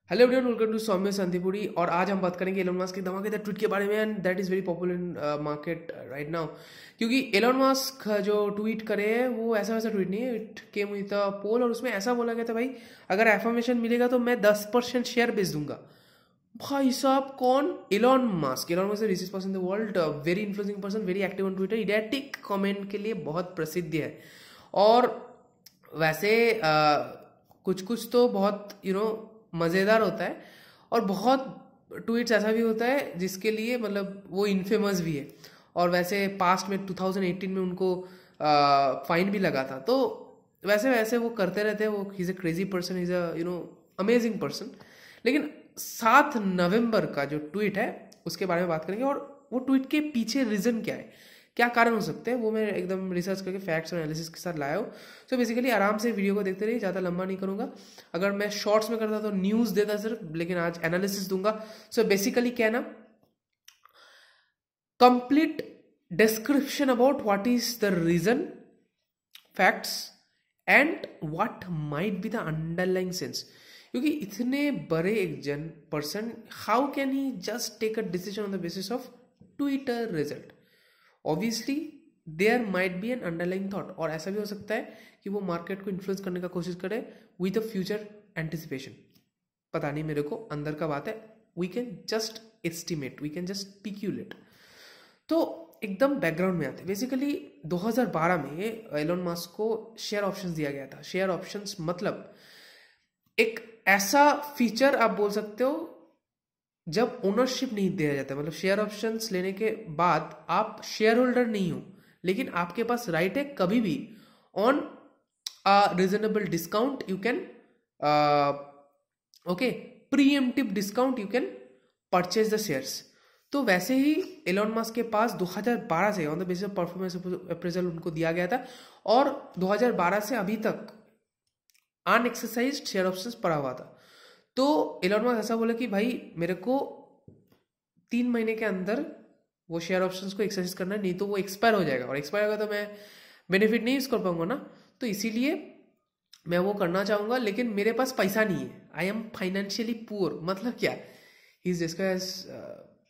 Hello everyone, welcome to सौम्य संदीपुरी। और आज हम बात करेंगे एलोन मस्क के धमाकेदार ट्वीट के बारे में and that is very popular in market right now. क्योंकि एलोन मस्क जो ट्वीट करे है वो ऐसा वैसा ट्वीट नहीं है, इट केम विद अ पोल और उसमें ऐसा बोला गया था भाई अगर एफर्मेशन मिलेगा तो मैं 10% शेयर बेच दूंगा। भाई साहब कौन? Elon Musk. Elon Musk richest person in the world, very influencing person, very active on Twitter, idiotic comment के लिए बहुत प्रसिद्ध है। और वैसे कुछ कुछ तो बहुत मज़ेदार होता है और बहुत ट्वीट्स ऐसा भी होता है जिसके लिए मतलब वो इनफेमस भी है। और वैसे पास्ट में 2018 में उनको फाइन भी लगा था। तो वैसे वैसे वो करते रहते हैं। वो he is a crazy person, is a amazing person. लेकिन 7 नवंबर का जो ट्वीट है उसके बारे में बात करेंगे और वो ट्वीट के पीछे रीज़न क्या है, क्या कारण हो सकते हैं, वो मैं एकदम रिसर्च करके फैक्ट्स और एनालिसिस के साथ लाया हूँ। सो बेसिकली आराम से वीडियो को देखते रहिए, ज़्यादा लंबा नहीं करूँगा। अगर मैं शॉर्ट्स में करता तो न्यूज़ देता सिर्फ, लेकिन आज एनालिसिस दूंगा। सो बेसिकली क्या है ना, complete description about what is the reason, facts and what might be the underlying sense. क्योंकि इतने बड़े एक जन person, how can he just take a decision on the basis of Twitter result? Obviously there might be an underlying thought. और ऐसा भी हो सकता है कि वो मार्केट को इन्फ्लुएंस करने का कोशिश करे विद अ फ्यूचर एंटिसिपेशन। पता नहीं मेरे को, अंदर का बात है। We can just estimate, we can just speculate. तो एकदम बैकग्राउंड में आते हैं। बेसिकली 2012 में एलोन मस्क को शेयर ऑप्शंस दिया गया था। शेयर ऑप्शंस मतलब एक ऐसा फीचर आप बोल सकते हो जब ओनरशिप नहीं दिया जाता। मतलब शेयर ऑप्शंस लेने के बाद आप शेयर होल्डर नहीं हो, लेकिन आपके पास राइट है कभी भी on reasonable discount you can okay pre-emptive discount you can purchase the shares. तो वैसे ही एलोन मस्क के पास 2012 से on the basis of performance appraisal उनको दिया गया था और 2012 से अभी तक अनएक्सरसाइज्ड शेयर ऑप्शंस पड़ा हुआ था। तो एलोन मस्क ऐसा बोला कि भाई मेरे को 3 महीने के अंदर वो शेयर ऑप्शंस को एक्सरसाइज करना है, नहीं तो वो एक्सपायर हो जाएगा और एक्सपायर होगा तो मैं बेनिफिट नहीं यूज कर पाऊंगा ना। तो इसीलिए मैं वो करना चाहूंगा, लेकिन मेरे पास पैसा नहीं है। I am financially poor. मतलब क्या, he is described as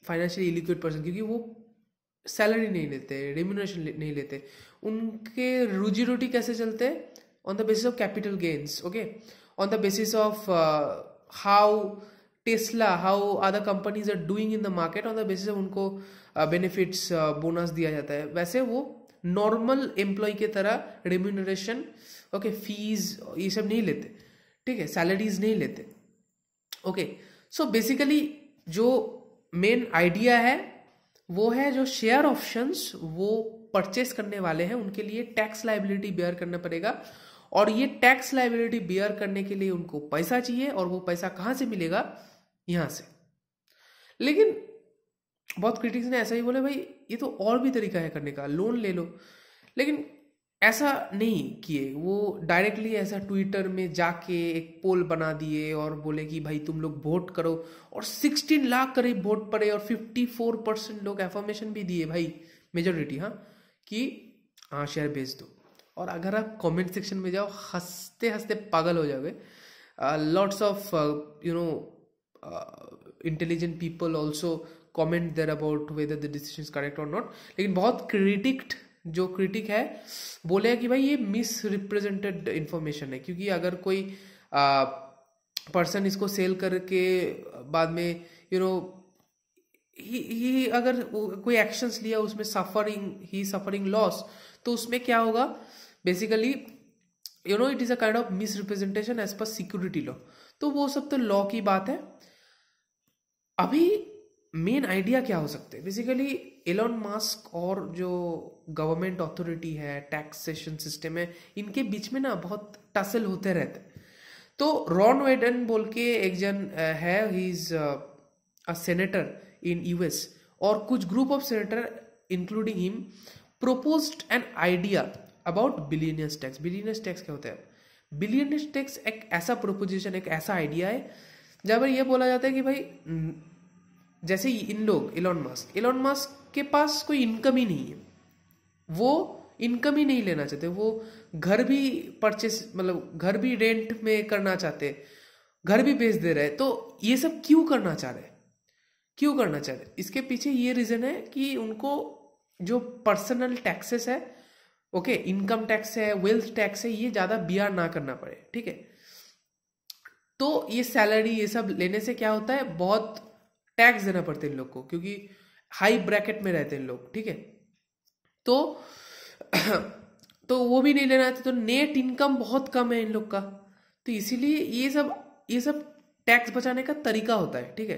financially illiquid person, क्योंकि वो सैलरी नहीं लेते, रेम्यूनरेशन नहीं लेते। उनके रोजी रोटी कैसे चलते हैं? On the basis of capital gains, okay, on the basis of how Tesla, how other companies are doing in the market, on the basis of उनको बेनिफिट्स बोनस दिया जाता है। वैसे वो नॉर्मल एम्प्लॉय के तरह रेम्यूनरेशन, ओके, फीस ये सब नहीं लेते, ठीक है, सैलरीज नहीं लेते। ओके, सो बेसिकली जो मेन आइडिया है वो है जो शेयर ऑप्शंस वो परचेस करने वाले हैं उनके लिए टैक्स लायबिलिटी बेयर करना पड़ेगा। और ये टैक्स लायबिलिटी बेयर करने के लिए उनको पैसा चाहिए, और वो पैसा कहां से मिलेगा? यहां से। लेकिन बहुत क्रिटिक्स ने ऐसा ही बोले, भाई ये तो और भी तरीका है करने का, लोन ले लो। लेकिन ऐसा नहीं किए वो, डायरेक्टली ऐसा ट्विटर में जाके एक पोल बना दिए और बोले कि भाई तुम लोग वोट करो, और 16 लाख करीब वोट पड़े और 54% लोग एफर्मेशन भी दिए भाई, मेजोरिटी, हाँ, कि हाँ शेयर बेच दो। और अगर आप कमेंट सेक्शन में जाओ, हंसते हंसते पागल हो जाओगे। Lots of intelligent people also comment there about whether the decision is correct और नॉट। लेकिन बहुत जो क्रिटिक है बोले कि भाई ये मिस रिप्रेजेंटेड इंफॉर्मेशन है। क्योंकि अगर कोई पर्सन इसको सेल करके बाद में ही अगर कोई एक्शंस लिया उसमें सफरिंग लॉस, तो उसमें क्या होगा? Basically it is a kind of misrepresentation as per security law. तो वो सब तो लॉ की बात है। अभी मेन आइडिया क्या हो सकते हैं? बेसिकली एलोन मस्क और जो गवर्नमेंट अथॉरिटी है, टैक्सेशन सिस्टम है, इनके बीच में ना बहुत टसल होते रहते हैं। तो रॉन वेडन बोल के एक जन है, he is a senator in US, और कुछ group of senator including him proposed an idea about billionaires tax। billionaires tax क्या होता है? billionaires tax एक ऐसा प्रोपोजिशन, एक ऐसा आइडिया है जहाँ पर यह बोला जाता है कि भाई जैसे इन लोग एलोन मस्क के पास कोई इनकम ही नहीं है, वो इनकम ही नहीं लेना चाहते, वो घर भी परचेस, मतलब घर भी रेंट में करना चाहते, घर भी बेच दे रहे हैं। तो ये सब क्यों करना चाह रहे हैं, क्यों करना चाह रहे हैं? इसके पीछे ये रीजन है कि उनको जो पर्सनल टैक्सेस है, ओके, इनकम टैक्स है, वेल्थ टैक्स है, ये ज्यादा बियर ना करना पड़े, ठीक है। तो ये सैलरी ये सब लेने से क्या होता है, बहुत टैक्स देना पड़ता है इन लोग को, क्योंकि हाई ब्रैकेट में रहते हैं इन लोग, ठीक है। तो तो वो भी नहीं लेना है, तो नेट इनकम बहुत कम है इन लोग का। तो इसीलिए ये सब टैक्स बचाने का तरीका होता है, ठीक है,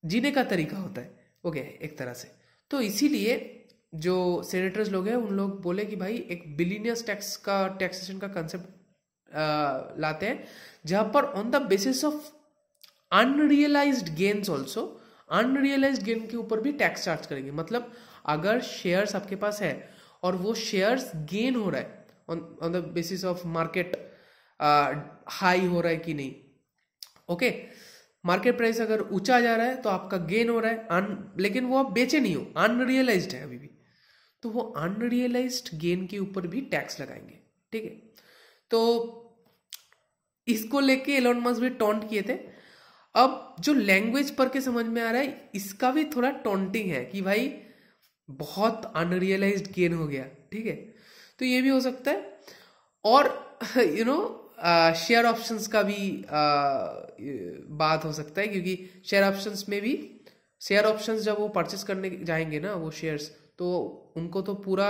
जीने का तरीका होता है, ओके, एक तरह से। तो इसीलिए जो सेनेटर्स लोग हैं उन लोग बोले कि भाई एक बिलियनियर्स टैक्स का, टैक्सेशन का कंसेप्ट लाते हैं, जहां पर on the basis of unrealised gains also, unrealised gain के ऊपर भी टैक्स चार्ज करेंगे। मतलब अगर शेयर्स आपके पास है और वो शेयर्स गेन हो रहा है on the basis of market high हो रहा है कि नहीं, ओके, मार्केट प्राइस अगर ऊंचा जा रहा है तो आपका गेन हो रहा है, लेकिन वो आप बेचे नहीं हो, अनरियलाइज्ड है अभी भी, तो वो अनरियलाइज्ड गेन के ऊपर भी टैक्स लगाएंगे, ठीक है। तो इसको लेके एलोन मस्क भी टॉन्ट किए थे। अब जो लैंग्वेज पर के समझ में आ रहा है, इसका भी थोड़ा टॉन्टिंग है कि भाई बहुत अनरियलाइज्ड गेन हो गया, ठीक है। तो ये भी हो सकता है। और यू नो शेयर ऑप्शंस का भी बात हो सकता है, क्योंकि शेयर ऑप्शंस में भी, शेयर ऑप्शंस जब वो परचेस करने जाएंगे ना वो शेयर्स, तो उनको तो पूरा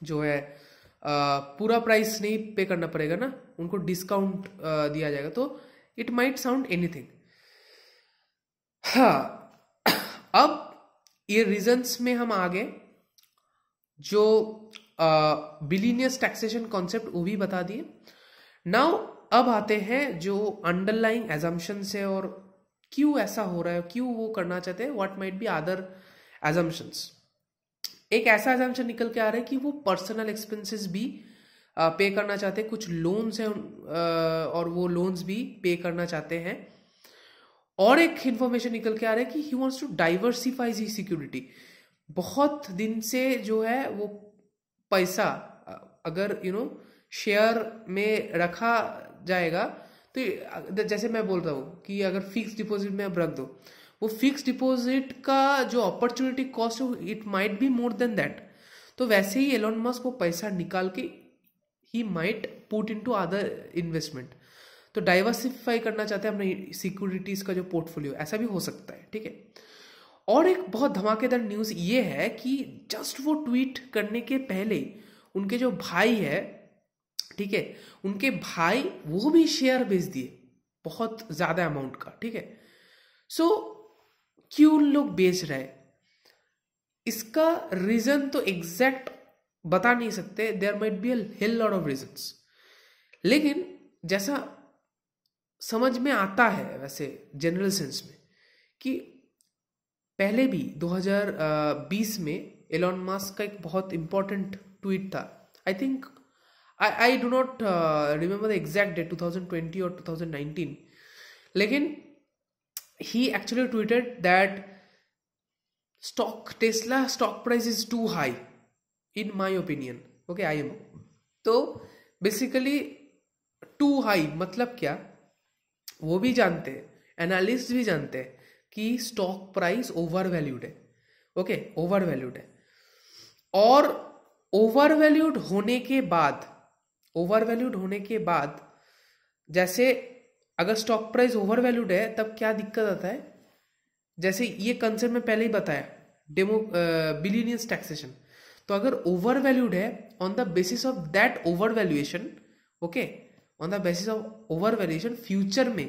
जो है पूरा प्राइस नहीं पे करना पड़ेगा ना, उनको डिस्काउंट दिया जाएगा। तो इट माइट साउंड एनीथिंग। हाँ, अब ये रीजंस में हम आगे जो बिलियनियर्स टैक्सेशन कॉन्सेप्ट वो भी बता दिए। नाउ अब आते हैं जो अंडरलाइंग एजम्पशंस है और क्यों ऐसा हो रहा है, क्यों वो करना चाहते हैं, what might B other assumptions. एक ऐसा एजम्पशन निकल के आ रहा है कि वो पर्सनल एक्सपेंसेस भी पे करना चाहते हैं, कुछ लोन्स हैं और वो लोन्स भी पे करना चाहते हैं। और एक इंफॉर्मेशन निकल के आ रहा है कि he wants to diversify he security. बहुत दिन से जो है वो पैसा अगर शेयर में रखा जाएगा, तो जैसे मैं बोल रहा हूँ कि अगर फिक्स डिपॉजिट में आप रख दो, वो फिक्स डिपॉजिट का जो अपॉर्चुनिटी कॉस्ट है it might be more than that. तो वैसे ही एलोन मस्क वो पैसा निकाल के he might put into other investment. तो डाइवर्सिफाई करना चाहते हैं अपने सिक्योरिटीज का जो पोर्टफोलियो, ऐसा भी हो सकता है, ठीक है। और एक बहुत धमाकेदार न्यूज ये है कि जस्ट वो ट्वीट करने के पहले उनके जो भाई है, ठीक है, उनके भाई वो भी शेयर बेच दिए बहुत ज्यादा अमाउंट का, ठीक है। सो क्यों लोग बेच रहे हैं, इसका रीजन तो एग्जैक्ट बता नहीं सकते, there might be a whole lot of reasons. लेकिन जैसा समझ में आता है वैसे जनरल सेंस में, कि पहले भी 2020 में एलोन मस्क का एक बहुत इंपॉर्टेंट ट्वीट था। I think I do not remember the exact date, 2020 और 2019, लेकिन he actually tweeted that Tesla stock price is too high in my opinion, okay, I am। तो बेसिकली टू हाई मतलब क्या, वो भी जानते हैं, एनालिस्ट भी जानते हैं कि स्टॉक प्राइस ओवर वैल्यूड है, ओके, ओवर वैल्यूड है। और ओवर वैल्यूड होने के बाद जैसे अगर स्टॉक प्राइस ओवर वैल्यूड है तब क्या दिक्कत आता है, जैसे ये कंसेप्ट में पहले ही बताया, बिलियनियर्स टैक्सेशन। तो अगर ओवर वैल्यूड है, on the basis of that over valuation, okay, on the basis of over valuation future में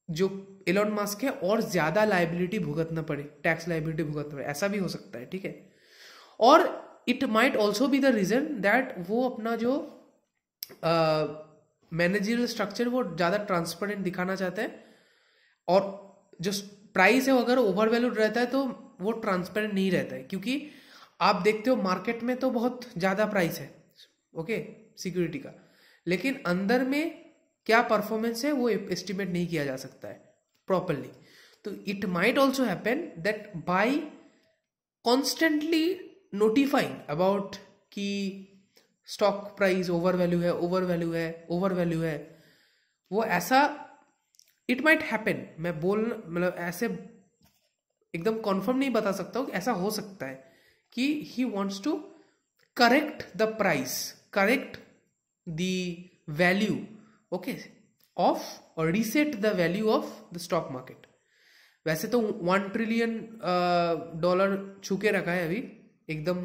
जो एलोन मस्क है और ज्यादा लायबिलिटी भुगतना पड़े, टैक्स लायबिलिटी भुगतना पड़े, ऐसा भी हो सकता है, ठीक है। और it might also be the reason that वो अपना जो मैनेजरियल स्ट्रक्चर वो ज्यादा ट्रांसपेरेंट दिखाना चाहते हैं, और जो प्राइस है वो अगर ओवर वैल्यूड रहता है तो वो ट्रांसपेरेंट नहीं रहता है, क्योंकि आप देखते हो मार्केट में तो बहुत ज्यादा प्राइस है, ओके, सिक्योरिटी का, लेकिन अंदर में क्या परफॉर्मेंस है वो एस्टिमेट नहीं किया जा सकता है प्रॉपरली। तो it might also happen that bye constantly notifying about कि स्टॉक प्राइस ओवर वैल्यू है, ओवर वैल्यू है, ओवर वैल्यू है, वो ऐसा, इट माइट हैपन, मैं बोल मतलब ऐसे एकदम कॉन्फर्म नहीं बता सकता हूँ, ऐसा हो सकता है कि he wants to correct the price, correct the value, okay, of और reset the value of the stock market. वैसे तो $1 ट्रिलियन छू के रखा है अभी, एकदम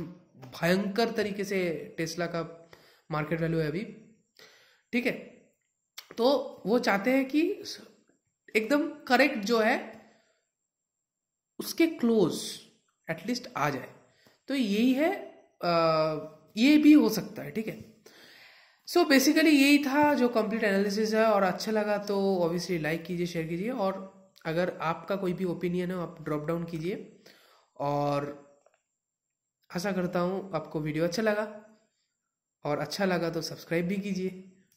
भयंकर तरीके से टेस्ला का मार्केट वैल्यू है अभी, ठीक है। तो वो चाहते हैं कि एकदम करेक्ट जो है उसके क्लोज एटलीस्ट आ जाए, तो यही है, ये भी हो सकता है, ठीक है। सो बेसिकली यही था जो कंप्लीट एनालिसिस है, और अच्छा लगा तो ऑब्वियसली लाइक कीजिए, शेयर कीजिए, और अगर आपका कोई भी ओपिनियन है आप ड्रॉप डाउन कीजिए, और आशा करता हूँ आपको वीडियो अच्छा लगा, और अच्छा लगा तो सब्सक्राइब भी कीजिए,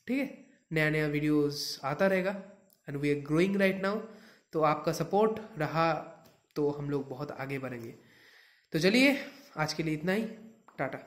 ठीक है। नया नया वीडियोस आता रहेगा, and we are growing right now, तो आपका सपोर्ट रहा तो हम लोग बहुत आगे बढ़ेंगे। तो चलिए आज के लिए इतना ही, टाटा।